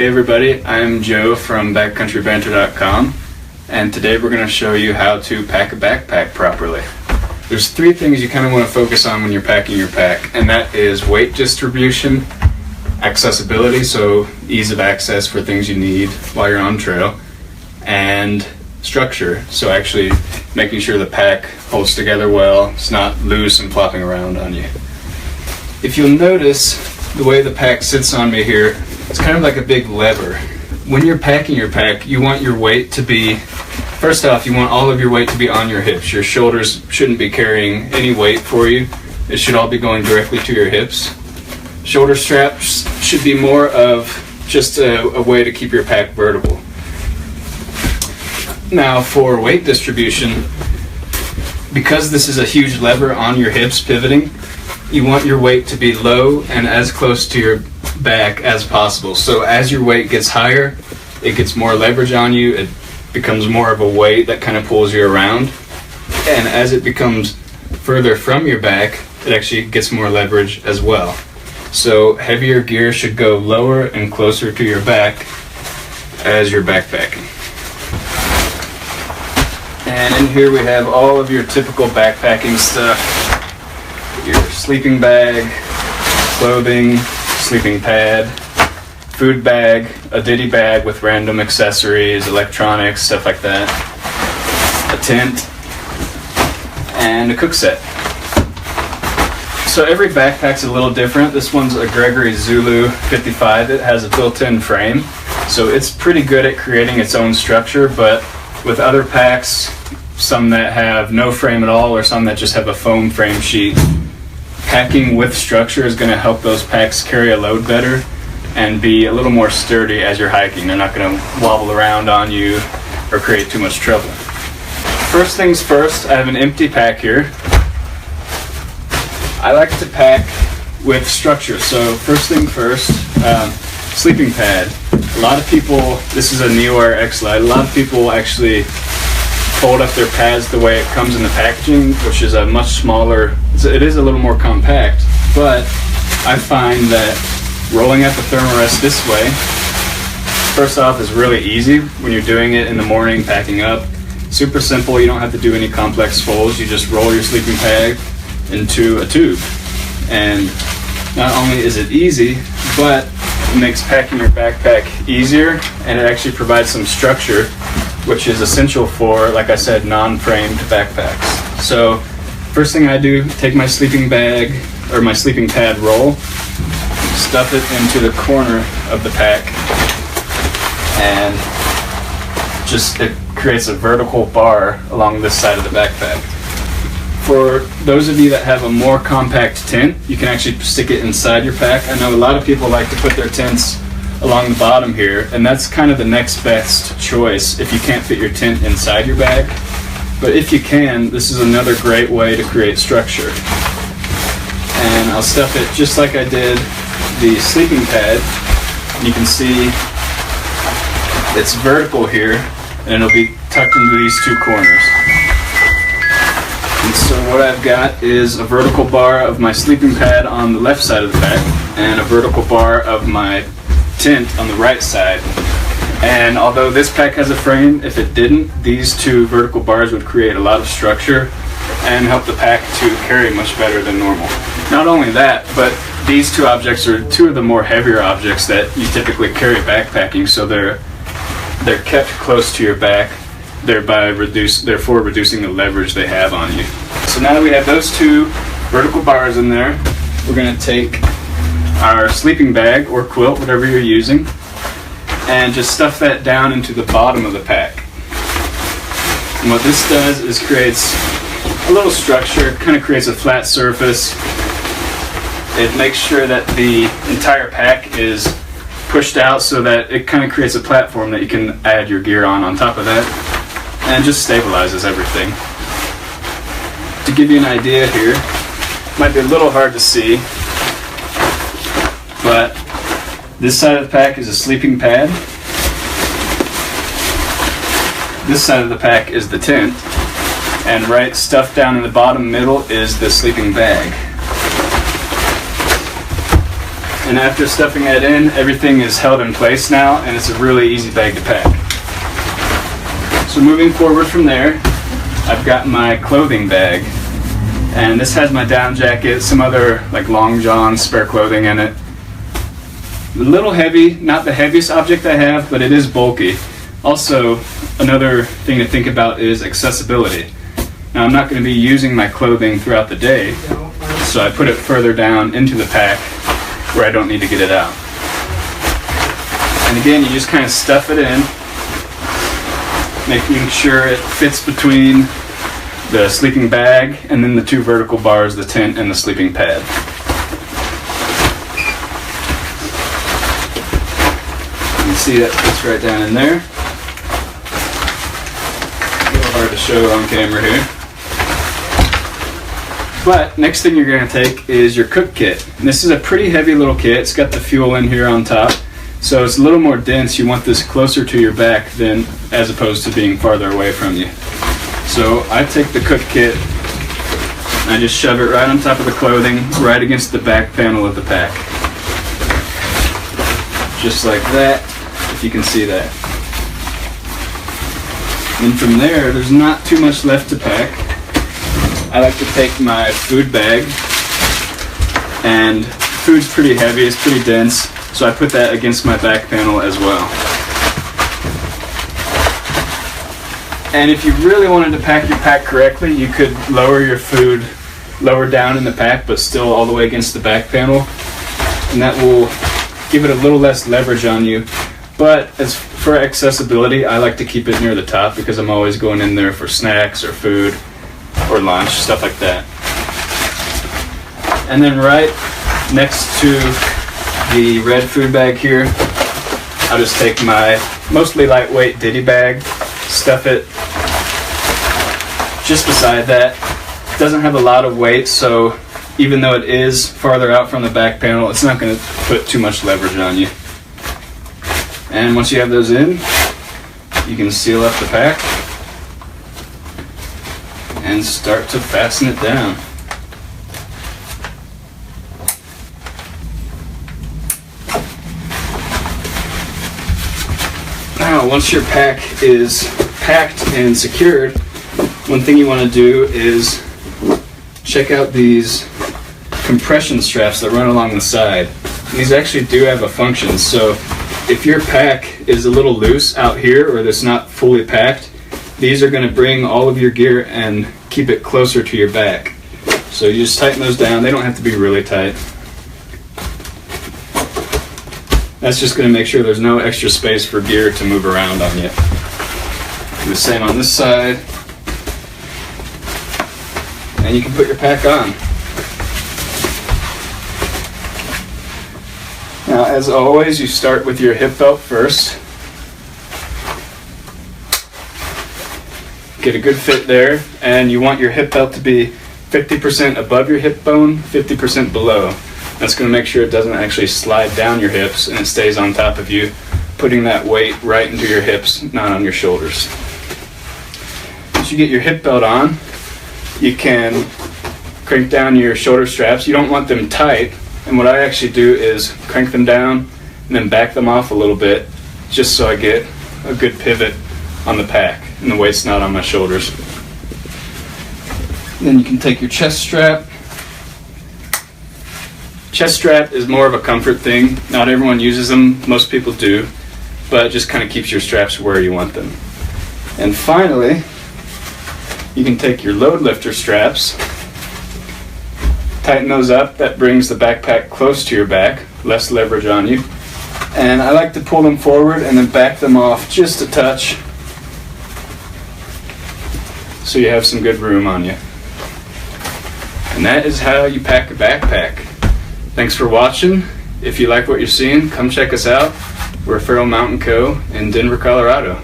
Hey everybody, I'm Joe from BackcountryBanter.com, and today we're going to show you how to pack a backpack properly. There's three things you kind of want to focus on when you're packing your pack, and that is weight distribution, accessibility, so ease of access for things you need while you're on trail, and structure, so actually making sure the pack holds together well, it's not loose and flopping around on you. If you'll notice the way the pack sits on me here, it's kind of like a big lever. When you're packing your pack, you want your weight to be, first off, you want all of your weight to be on your hips. Your shoulders shouldn't be carrying any weight for you. It should all be going directly to your hips. Shoulder straps should be more of just a way to keep your pack vertical. Now for weight distribution, because this is a huge lever on your hips pivoting, you want your weight to be low and as close to your back as possible. So as your weight gets higher, it gets more leverage on you, it becomes more of a weight that kind of pulls you around. And as it becomes further from your back, it actually gets more leverage as well. So heavier gear should go lower and closer to your back as you're backpacking. And in here we have all of your typical backpacking stuff. Your sleeping bag, clothing, sleeping pad, food bag, a ditty bag with random accessories, electronics, stuff like that, a tent, and a cook set. So every backpack's a little different. This one's a Gregory Zulu 55. It has a built-in frame, so it's pretty good at creating its own structure, but with other packs, some that have no frame at all or some that just have a foam frame sheet, packing with structure is going to help those packs carry a load better and be a little more sturdy as you're hiking. They're not going to wobble around on you or create too much trouble. First things first, I have an empty pack here. I like to pack with structure. So first thing first, sleeping pad. A lot of people, this is a NeoAir X-Lite, a lot of people actually fold up their pads the way it comes in the packaging, which is a much smaller, it is a little more compact, but I find that rolling out the thermarest this way, first off, is really easy when you're doing it in the morning, packing up. Super simple, you don't have to do any complex folds, you just roll your sleeping bag into a tube. And not only is it easy, but it makes packing your backpack easier, and it actually provides some structure, which is essential for, like I said, non-framed backpacks. So first thing I do, take my sleeping bag or my sleeping pad roll, stuff it into the corner of the pack, and just it creates a vertical bar along this side of the backpack. For those of you that have a more compact tent, you can actually stick it inside your pack. I know a lot of people like to put their tents along the bottom here, and that's kind of the next best choice if you can't fit your tent inside your bag. But if you can, this is another great way to create structure. And I'll stuff it just like I did the sleeping pad. You can see it's vertical here, and it'll be tucked into these two corners. And so what I've got is a vertical bar of my sleeping pad on the left side of the pack, and a vertical bar of my tent on the right side. And although this pack has a frame, if it didn't, these two vertical bars would create a lot of structure and help the pack to carry much better than normal. Not only that, but these two objects are two of the more heavier objects that you typically carry backpacking, so they're kept close to your back, therefore reducing the leverage they have on you. So now that we have those two vertical bars in there, we're going to take our sleeping bag or quilt, whatever you're using, and just stuff that down into the bottom of the pack. And what this does is creates a little structure, kind of creates a flat surface. It makes sure that the entire pack is pushed out so that it kind of creates a platform that you can add your gear on top of that, and just stabilizes everything. To give you an idea here, might be a little hard to see, but this side of the pack is a sleeping pad. This side of the pack is the tent, and right stuffed down in the bottom middle is the sleeping bag. And after stuffing that in, everything is held in place now, and it's a really easy bag to pack. So moving forward from there, I've got my clothing bag. And this has my down jacket, some other like long john spare clothing in it. A little heavy, not the heaviest object I have, but it is bulky. Also, another thing to think about is accessibility. Now, I'm not going to be using my clothing throughout the day, so I put it further down into the pack where I don't need to get it out. And again, you just kind of stuff it in, making sure it fits between the sleeping bag and then the two vertical bars, the tent and the sleeping pad. You can see that fits right down in there. A little hard to show on camera here. But next thing you're going to take is your cook kit. And this is a pretty heavy little kit. It's got the fuel in here on top, so it's a little more dense. You want this closer to your back than as opposed to being farther away from you. So I take the cook kit and I just shove it right on top of the clothing, right against the back panel of the pack. Just like that, if you can see that. And from there's not too much left to pack. I like to take my food bag, and food's pretty heavy, it's pretty dense, so I put that against my back panel as well. And if you really wanted to pack your pack correctly, you could lower your food lower down in the pack, but still all the way against the back panel. And that will give it a little less leverage on you. But as for accessibility, I like to keep it near the top because I'm always going in there for snacks or food or lunch, stuff like that. And then right next to the red food bag here, I'll just take my mostly lightweight ditty bag, stuff it just beside that. It doesn't have a lot of weight, so even though it is farther out from the back panel, it's not going to put too much leverage on you. And once you have those in, you can seal up the pack and start to fasten it down. Now, once your pack is packed and secured, one thing you want to do is check out these compression straps that run along the side. And these actually do have a function, so if your pack is a little loose out here or it's not fully packed, these are going to bring all of your gear and keep it closer to your back. So you just tighten those down. They don't have to be really tight. That's just going to make sure there's no extra space for gear to move around on you. Do the same on this side. And you can put your pack on. Now, as always, you start with your hip belt first. Get a good fit there, and you want your hip belt to be 50% above your hip bone, 50% below. That's going to make sure it doesn't actually slide down your hips and it stays on top of you, putting that weight right into your hips, not on your shoulders. Once you get your hip belt on, you can crank down your shoulder straps. You don't want them tight, and what I actually do is crank them down and then back them off a little bit, just so I get a good pivot on the pack and the weight's not on my shoulders. Then you can take your chest strap. Chest strap is more of a comfort thing. Not everyone uses them, most people do, but it just kind of keeps your straps where you want them. And finally, you can take your load lifter straps, tighten those up. That brings the backpack close to your back, less leverage on you. And I like to pull them forward and then back them off just a touch so you have some good room on you. And that is how you pack a backpack. Thanks for watching. If you like what you're seeing, come check us out. We're Feral Mountain Co. in Denver, Colorado.